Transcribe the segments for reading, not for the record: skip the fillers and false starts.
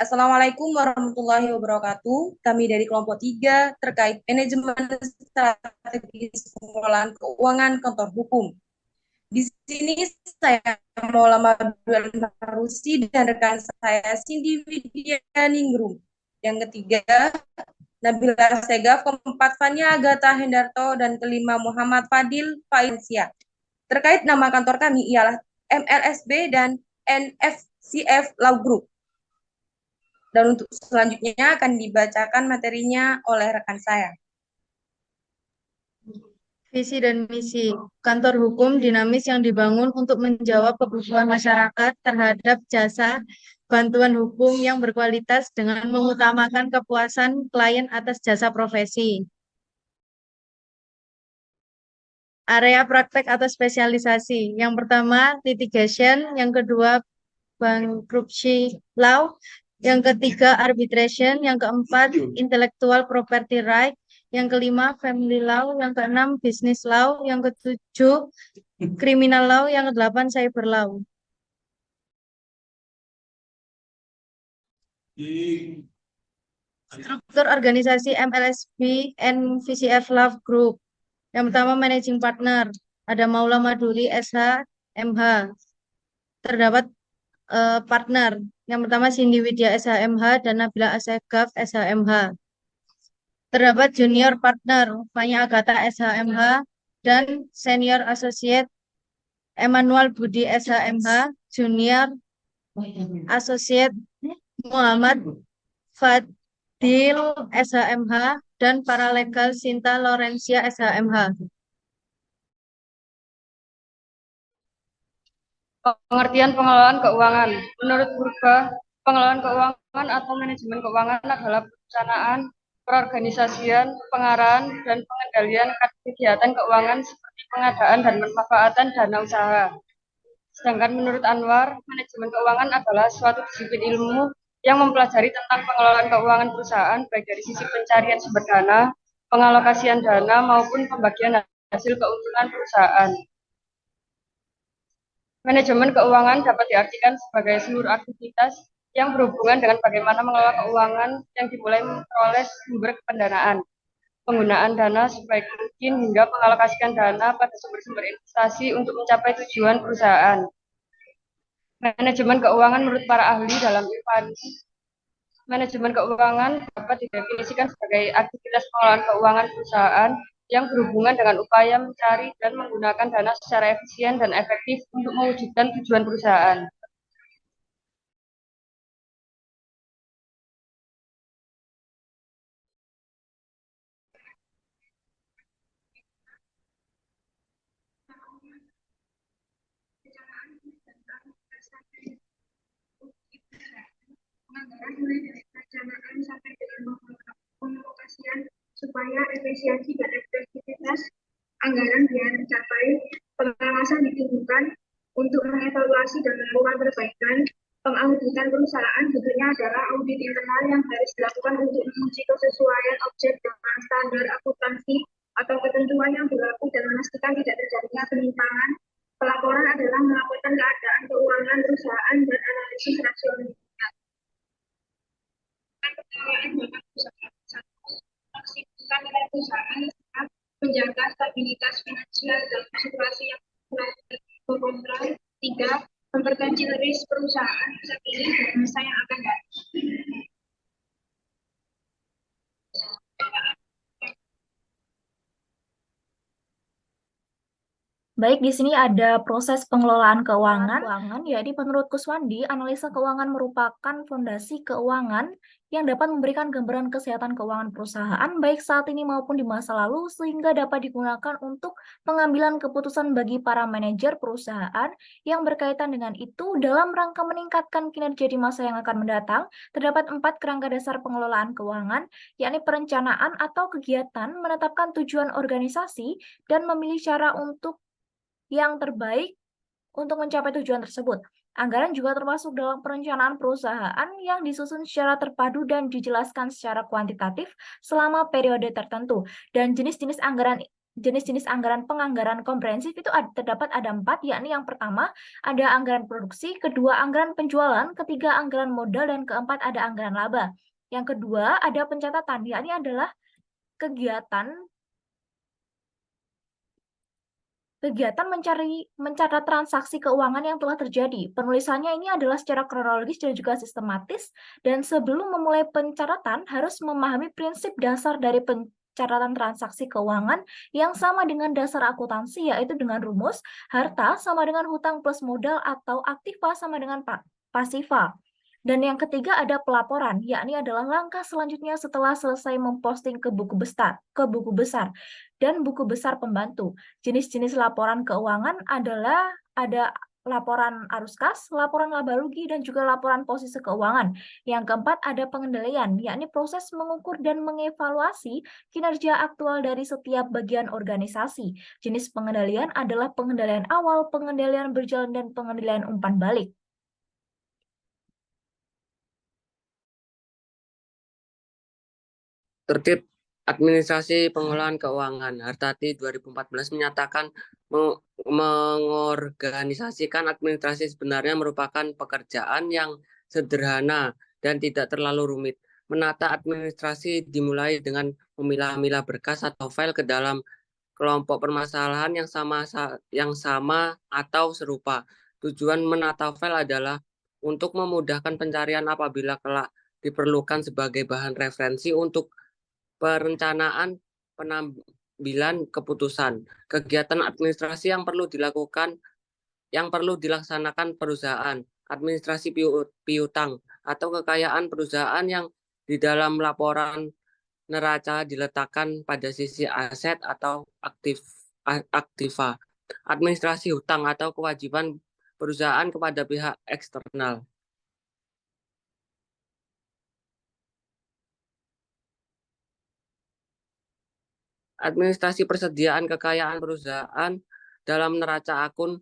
Assalamualaikum warahmatullahi wabarakatuh. Kami dari kelompok 3 terkait manajemen strategis pengelolaan keuangan kantor hukum. Di sini saya Maulana Abdul Marusi dan rekan saya Cindy Widya Ningrum. Yang ketiga, Nabila Segaf, keempat Fania Agatha Hendarto, dan kelima Muhammad Fadil Faisia. Terkait nama kantor kami ialah MLSB dan NFCF Law Group. Dan untuk selanjutnya akan dibacakan materinya oleh rekan saya. Visi dan misi kantor hukum dinamis yang dibangun untuk menjawab kebutuhan masyarakat terhadap jasa bantuan hukum yang berkualitas dengan mengutamakan kepuasan klien atas jasa profesi. Area praktek atau spesialisasi. Yang pertama, litigation. Yang kedua, bankruptcy law. Yang ketiga, arbitration. Yang keempat, intellectual property right. Yang kelima, family law. Yang keenam, business law. Yang ketujuh, criminal law. Yang kedelapan, cyber law. Struktur organisasi MLSB and VCF Love Group. Yang pertama, managing partner. Ada Maula Maduli SH MH. Terdapat partner. Yang pertama Cindy Widya SHMH dan Nabila Asegaf SHMH. Terdapat junior partner Fanya Agatha SHMH dan senior associate Emmanuel Budi SHMH, junior associate Muhammad Fadil SHMH dan paralegal Sinta Lorencia SHMH. Pengertian pengelolaan keuangan. Menurut Purba, pengelolaan keuangan atau manajemen keuangan adalah perencanaan, perorganisasian, pengarahan, dan pengendalian kegiatan keuangan seperti pengadaan dan pemanfaatan dana usaha. Sedangkan menurut Anwar, manajemen keuangan adalah suatu disiplin ilmu yang mempelajari tentang pengelolaan keuangan perusahaan baik dari sisi pencarian sumber dana, pengalokasian dana, maupun pembagian hasil keuntungan perusahaan. Manajemen keuangan dapat diartikan sebagai seluruh aktivitas yang berhubungan dengan bagaimana mengelola keuangan yang dimulai memperoleh sumber pendanaan, penggunaan dana sebaik mungkin hingga mengalokasikan dana pada sumber-sumber investasi untuk mencapai tujuan perusahaan. Manajemen keuangan menurut para ahli dalam IFANI, manajemen keuangan dapat didefinisikan sebagai aktivitas pengelolaan keuangan perusahaan yang berhubungan dengan upaya mencari dan menggunakan dana secara efisien dan efektif untuk mewujudkan tujuan perusahaan. Anggaran mulai dari perencanaan sampai dengan pengalokasian supaya efisiensi dan efektivitas anggaran biar tercapai. Pengawasan ditunjukkan untuk mengevaluasi dan melakukan perbaikan. Pengauditan perusahaan bentuknya adalah audit internal yang harus dilakukan untuk menguji kesesuaian objek dengan standar akuntansi atau ketentuan yang berlaku dan memastikan tidak terjadinya penyimpangan. Pelaporan adalah melaporkan keadaan keuangan perusahaan dan analisis rasional. Maksimalkan nilai perusahaan saat menjaga stabilitas finansial dalam situasi yang kontrol. 3. Memperkecil risk perusahaan saat ini dan masa yang akan datang. Baik, di sini ada proses pengelolaan keuangan. Jadi menurut Kuswandi, analisa keuangan merupakan fondasi keuangan yang dapat memberikan gambaran kesehatan keuangan perusahaan baik saat ini maupun di masa lalu sehingga dapat digunakan untuk pengambilan keputusan bagi para manajer perusahaan yang berkaitan dengan itu dalam rangka meningkatkan kinerja di masa yang akan mendatang. Terdapat 4 kerangka dasar pengelolaan keuangan, yakni perencanaan atau kegiatan, menetapkan tujuan organisasi, dan memilih cara untuk yang terbaik untuk mencapai tujuan tersebut. Anggaran juga termasuk dalam perencanaan perusahaan yang disusun secara terpadu dan dijelaskan secara kuantitatif selama periode tertentu. Dan jenis-jenis anggaran jenis-jenis penganggaran komprehensif itu terdapat ada 4, yakni yang pertama ada anggaran produksi, kedua anggaran penjualan, ketiga anggaran modal, dan keempat ada anggaran laba. Yang kedua ada pencatatan, yakni adalah kegiatan mencatat transaksi keuangan yang telah terjadi. Penulisannya ini adalah secara kronologis dan juga sistematis, dan sebelum memulai pencatatan harus memahami prinsip dasar dari pencatatan transaksi keuangan yang sama dengan dasar akuntansi, yaitu dengan rumus harta sama dengan hutang plus modal atau aktiva sama dengan pasiva. Dan yang ketiga ada pelaporan, yakni adalah langkah selanjutnya setelah selesai memposting ke buku besar dan buku besar pembantu. Jenis-jenis laporan keuangan adalah ada laporan arus kas, laporan laba rugi, dan juga laporan posisi keuangan. Yang keempat ada pengendalian, yakni proses mengukur dan mengevaluasi kinerja aktual dari setiap bagian organisasi. Jenis pengendalian adalah pengendalian awal, pengendalian berjalan, dan pengendalian umpan balik. Tertib administrasi pengelolaan keuangan. Hartati 2014 menyatakan mengorganisasikan administrasi sebenarnya merupakan pekerjaan yang sederhana dan tidak terlalu rumit. Menata administrasi dimulai dengan memilah-milah berkas atau file ke dalam kelompok permasalahan yang sama atau serupa. Tujuan menata file adalah untuk memudahkan pencarian apabila kelak diperlukan sebagai bahan referensi untuk perencanaan pengambilan keputusan. Kegiatan administrasi yang perlu dilaksanakan perusahaan, administrasi piutang atau kekayaan perusahaan yang di dalam laporan neraca diletakkan pada sisi aset atau aktiva, administrasi hutang atau kewajiban perusahaan kepada pihak eksternal. Administrasi persediaan kekayaan perusahaan dalam neraca akun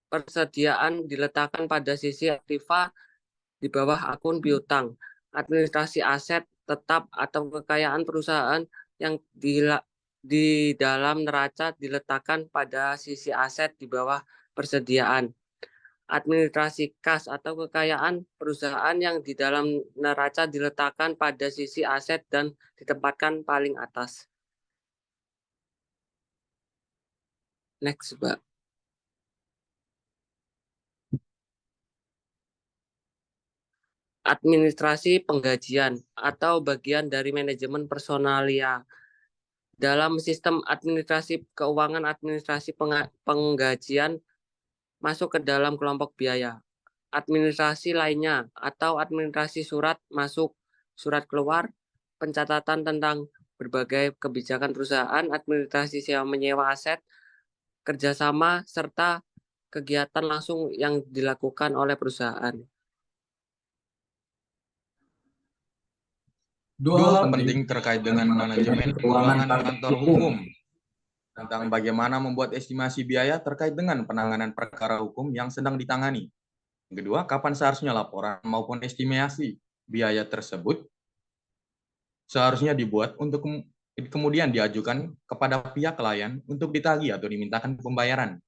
persediaan diletakkan pada sisi aktiva di bawah akun piutang. Administrasi aset tetap atau kekayaan perusahaan yang di dalam neraca diletakkan pada sisi aset di bawah persediaan. Administrasi kas atau kekayaan perusahaan yang di dalam neraca diletakkan pada sisi aset dan ditempatkan paling atas. Next, Mbak. Administrasi penggajian atau bagian dari manajemen personalia. Dalam sistem administrasi keuangan, administrasi penggajian masuk ke dalam kelompok biaya. Administrasi lainnya atau administrasi surat masuk, surat keluar, pencatatan tentang berbagai kebijakan perusahaan, administrasi sewa menyewa aset, kerjasama, serta kegiatan langsung yang dilakukan oleh perusahaan. Dua hal penting terkait dengan manajemen keuangan kantor hukum tentang bagaimana membuat estimasi biaya terkait dengan penanganan perkara hukum yang sedang ditangani. Yang kedua, kapan seharusnya laporan maupun estimasi biaya tersebut seharusnya dibuat untuk kemudian diajukan kepada pihak klien untuk ditagih atau dimintakan pembayaran.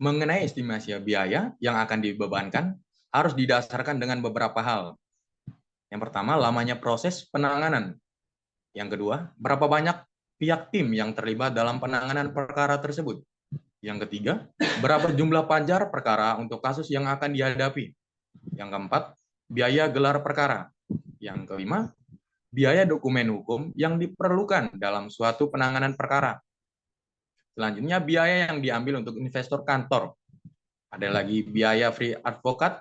Mengenai estimasi biaya yang akan dibebankan harus didasarkan dengan beberapa hal. Yang pertama, lamanya proses penanganan. Yang kedua, berapa banyak pihak tim yang terlibat dalam penanganan perkara tersebut. Yang ketiga, berapa jumlah pajar perkara untuk kasus yang akan dihadapi. Yang keempat, biaya gelar perkara. Yang kelima, biaya dokumen hukum yang diperlukan dalam suatu penanganan perkara. Selanjutnya, biaya yang diambil untuk investor kantor. Ada lagi biaya free advokat,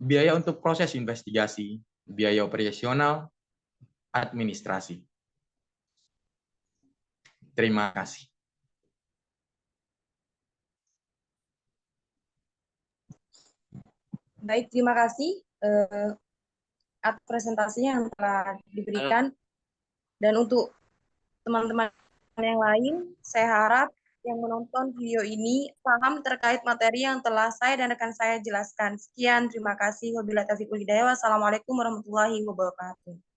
biaya untuk proses investigasi, biaya operasional, administrasi. Terima kasih. Baik, terima kasih atas presentasinya yang telah diberikan. Dan untuk teman-teman yang lain, saya harap yang menonton video ini paham terkait materi yang telah saya dan rekan saya jelaskan. Sekian, terima kasih. Wabillahi taufiq wal hidayah. Wassalamualaikum warahmatullahi wabarakatuh.